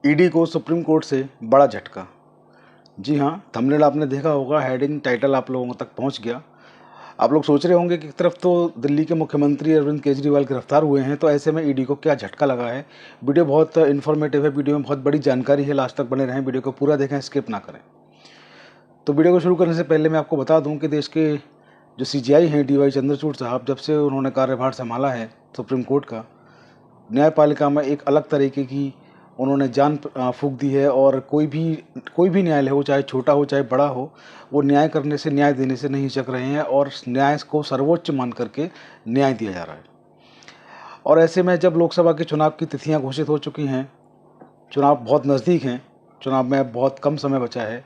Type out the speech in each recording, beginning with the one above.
ED को supreme court से बड़ा झटका। जी हाँ, थंबनेल आपने देखा होगा, हेडिंग टाइटल आप लोगों तक पहुंच गया। आप लोग सोच रहे होंगे कि एक तरफ तो दिल्ली के मुख्यमंत्री अरविंद केजरीवाल गिरफ्तार हुए हैं, तो ऐसे में ईडी को क्या झटका लगा है। वीडियो बहुत इन्फॉर्मेटिव है, वीडियो में बहुत बड़ी जानकारी है, लास्ट तक बने रहें, वीडियो को पूरा देखें, स्किप ना करें। तो वीडियो को शुरू करने से पहले मैं आपको बता दूं कि देश के जो सीजीआई हैं डीवाई चंद्रचूड़ साहब, जब से उन्होंने कार्यभार संभाला है सुप्रीम कोर्ट का, न्यायपालिका में एक अलग तरीके की उन्होंने जान फूंक दी है। और कोई भी न्यायालय हो, चाहे छोटा हो चाहे बड़ा हो, वो न्याय करने से, न्याय देने से नहीं हिचक रहे हैं और न्याय को सर्वोच्च मान करके न्याय दिया जा रहा है। और ऐसे में जब लोकसभा के चुनाव की तिथियां घोषित हो चुकी हैं, चुनाव बहुत नज़दीक हैं, चुनाव में बहुत कम समय बचा है,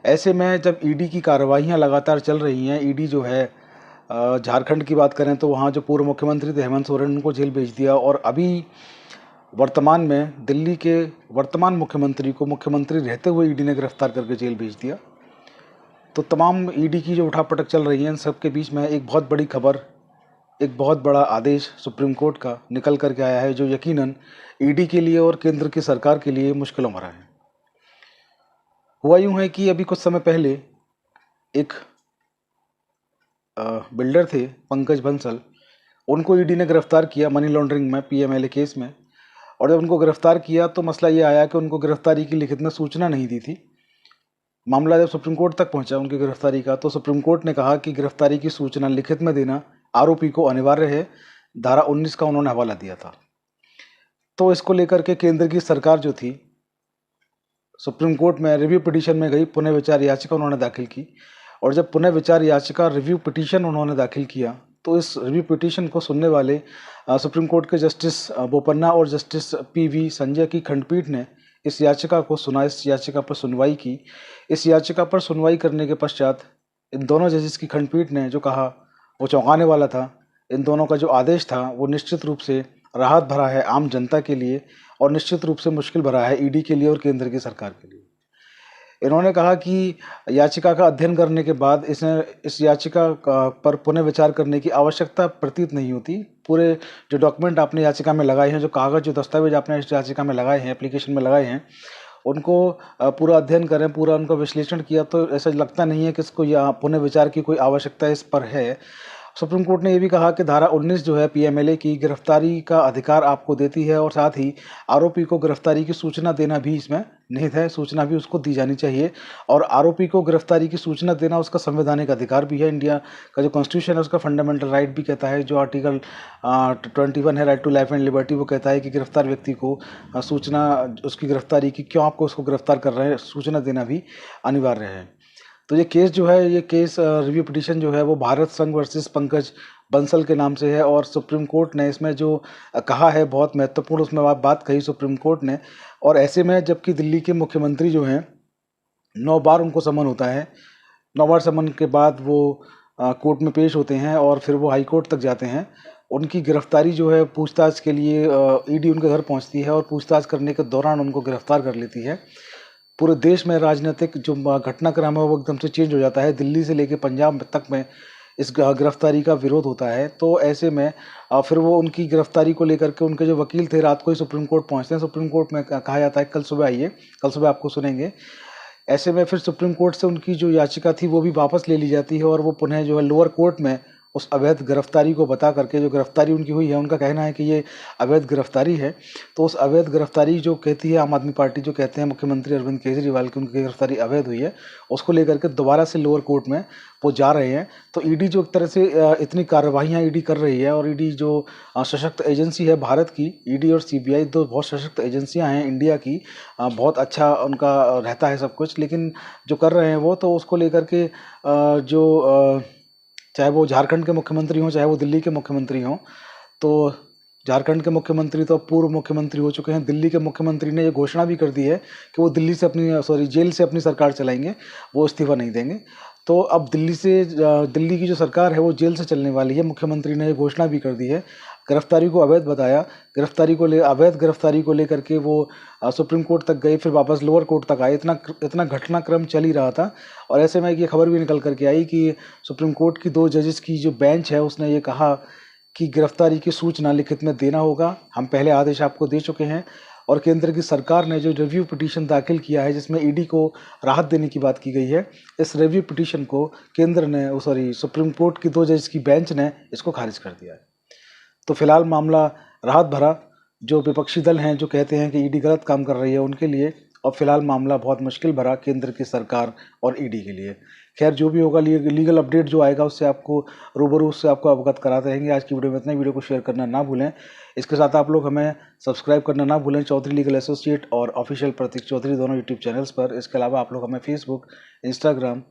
ऐसे में जब ईडी की कार्रवाइयाँ लगातार चल रही हैं, ईडी जो है झारखंड की बात करें तो वहाँ जो पूर्व मुख्यमंत्री थे हेमंत सोरेन, उनको जेल भेज दिया। और अभी वर्तमान में दिल्ली के वर्तमान मुख्यमंत्री को मुख्यमंत्री रहते हुए ईडी ने गिरफ्तार करके जेल भेज दिया। तो तमाम ईडी की जो उठापटक चल रही है, इन सब के बीच में एक बहुत बड़ी खबर, एक बहुत बड़ा आदेश सुप्रीम कोर्ट का निकल करके आया है, जो यकीनन ईडी के लिए और केंद्र की सरकार के लिए मुश्किलों भरा है। हुआ यूँ है कि अभी कुछ समय पहले एक बिल्डर थे पंकज बंसल, उनको ईडी ने गिरफ्तार किया मनी लॉन्ड्रिंग में, पीएमएलए केस में। और जब उनको गिरफ्तार किया तो मसला ये आया कि उनको गिरफ्तारी की लिखित में सूचना नहीं दी थी। मामला जब सुप्रीम कोर्ट तक पहुंचा उनकी गिरफ्तारी का, तो सुप्रीम कोर्ट ने कहा कि गिरफ्तारी की सूचना लिखित में देना आरोपी को अनिवार्य है। धारा 19 का उन्होंने हवाला दिया था। तो इसको लेकर के केंद्र की सरकार जो थी, सुप्रीम कोर्ट में रिव्यू पिटीशन में गई, पुनः विचार याचिका उन्होंने दाखिल की। और जब पुनः विचार याचिका, रिव्यू पिटीशन उन्होंने दाखिल किया, तो इस रिव्यू पिटीशन को सुनने वाले सुप्रीम कोर्ट के जस्टिस बोपन्ना और जस्टिस पीवी संजय की खंडपीठ ने इस याचिका को सुना, इस याचिका पर सुनवाई की। इस याचिका पर सुनवाई करने के पश्चात इन दोनों जजेस की खंडपीठ ने जो कहा वो चौंकाने वाला था। इन दोनों का जो आदेश था वो निश्चित रूप से राहत भरा है आम जनता के लिए, और निश्चित रूप से मुश्किल भरा है ईडी के लिए और केंद्र की सरकार के लिए। इन्होंने कहा कि याचिका का अध्ययन करने के बाद इस याचिका पर पुनः विचार करने की आवश्यकता प्रतीत नहीं होती। पूरे जो डॉक्यूमेंट आपने याचिका में लगाए हैं, जो कागज़, जो दस्तावेज आपने इस याचिका में लगाए हैं, एप्लीकेशन में लगाए हैं, उनको पूरा अध्ययन करें, पूरा उनका विश्लेषण किया, तो ऐसा लगता नहीं है कि इसको या पुनः विचार की कोई आवश्यकता इस पर है। सुप्रीम कोर्ट ने ये भी कहा कि धारा 19 जो है पीएमएलए की, गिरफ्तारी का अधिकार आपको देती है, और साथ ही आरोपी को गिरफ्तारी की सूचना देना भी इसमें निहित है, सूचना भी उसको दी जानी चाहिए। और आरोपी को गिरफ्तारी की सूचना देना उसका संवैधानिक अधिकार भी है। इंडिया का जो कॉन्स्टिट्यूशन है उसका फंडामेंटल राइट भी कहता है, जो आर्टिकल 21 है, right to life and liberty, वो कहता है कि गिरफ्तार व्यक्ति को सूचना, उसकी गिरफ्तारी की, क्यों आपको उसको गिरफ्तार कर रहे हैं, सूचना देना भी अनिवार्य है। तो ये केस जो है, ये केस रिव्यू पिटीशन जो है वो भारत संघ वर्सेस पंकज बंसल के नाम से है। और सुप्रीम कोर्ट ने इसमें जो कहा है, बहुत महत्वपूर्ण उसमें बात कही सुप्रीम कोर्ट ने। और ऐसे में जबकि दिल्ली के मुख्यमंत्री जो हैं, 9 बार उनको समन होता है, 9 बार समन के बाद वो कोर्ट में पेश होते हैं और फिर वो हाई कोर्ट तक जाते हैं। उनकी गिरफ्तारी जो है, पूछताछ के लिए ईडी उनके घर पहुंचती है और पूछताछ करने के दौरान उनको गिरफ्तार कर लेती है। पूरे देश में राजनीतिक जो घटनाक्रम है वो एकदम से चेंज हो जाता है। दिल्ली से लेकर पंजाब तक में इस गिरफ्तारी का विरोध होता है। तो ऐसे में फिर वो उनकी गिरफ्तारी को लेकर के उनके जो वकील थे, रात को ही सुप्रीम कोर्ट पहुंचते हैं। सुप्रीम कोर्ट में कहा जाता है कल सुबह आइए, कल सुबह आपको सुनेंगे। ऐसे में फिर सुप्रीम कोर्ट से उनकी जो याचिका थी वो भी वापस ले ली जाती है, और वो पुनः जो है लोअर कोर्ट में उस अवैध गिरफ्तारी को बता करके, जो गिरफ्तारी उनकी हुई है, उनका कहना है कि ये अवैध गिरफ्तारी है, तो उस अवैध गिरफ्तारी जो कहती है आम आदमी पार्टी, जो कहते हैं मुख्यमंत्री अरविंद केजरीवाल की उनकी गिरफ्तारी अवैध हुई है, उसको लेकर के दोबारा से लोअर कोर्ट में वो जा रहे हैं। तो ईडी जो एक तरह से इतनी कार्रवाइयाँ ईडी कर रही है, और ईडी जो सशक्त एजेंसी है भारत की, ईडी और सीबीआई दो बहुत सशक्त एजेंसियां हैं इंडिया की, बहुत अच्छा उनका रहता है सब कुछ। लेकिन जो कर रहे हैं वो, तो उसको लेकर के चाहे वो झारखंड के मुख्यमंत्री हों, चाहे वो दिल्ली के मुख्यमंत्री हों, तो झारखंड के मुख्यमंत्री तो पूर्व मुख्यमंत्री हो चुके हैं। दिल्ली के मुख्यमंत्री ने ये घोषणा भी कर दी है कि वो जेल से अपनी सरकार चलाएंगे, वो इस्तीफा नहीं देंगे। तो अब दिल्ली की जो सरकार है वो जेल से चलने वाली है। मुख्यमंत्री ने ये घोषणा भी कर दी है, गिरफ्तारी को अवैध बताया, अवैध गिरफ्तारी को लेकर के वो सुप्रीम कोर्ट तक गए, फिर वापस लोअर कोर्ट तक आए। इतना घटनाक्रम चल ही रहा था। और ऐसे में ये खबर भी निकल करके आई कि सुप्रीम कोर्ट की 2 जजेस की जो बेंच है, उसने ये कहा कि गिरफ्तारी की सूचना लिखित में देना होगा। हम पहले आदेश आपको दे चुके हैं, और केंद्र की सरकार ने जो रिव्यू पिटीशन दाखिल किया है जिसमें ईडी को राहत देने की बात की गई है, इस रिव्यू पिटीशन को केंद्र ने सुप्रीम कोर्ट की 2 जज की बेंच ने इसको खारिज कर दिया है। तो फिलहाल मामला राहत भरा, जो विपक्षी दल हैं जो कहते हैं कि ईडी गलत काम कर रही है उनके लिए, और फिलहाल मामला बहुत मुश्किल भरा केंद्र की सरकार और ईडी के लिए। खैर जो भी होगा, लीगल अपडेट जो आएगा उससे आपको रूबरू उससे आपको अवगत कराते रहेंगे। आज की वीडियो में इतना ही। वीडियो को शेयर करना ना भूलें। इसके साथ आप लोग हमें सब्सक्राइब करना ना भूलें चौधरी लीगल एसोसिएट और ऑफिशियल प्रतीक चौधरी दोनों यूट्यूब चैनल्स पर। इसके अलावा आप लोग हमें फेसबुक, इंस्टाग्राम,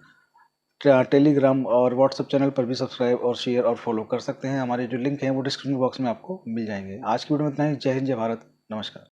टेलीग्राम और व्हाट्सएप चैनल पर भी सब्सक्राइब और शेयर और फॉलो कर सकते हैं। हमारे जो लिंक हैं वो डिस्क्रिप्शन बॉक्स में आपको मिल जाएंगे। आज की वीडियो में इतना ही। जय हिंद, जय भारत, नमस्कार।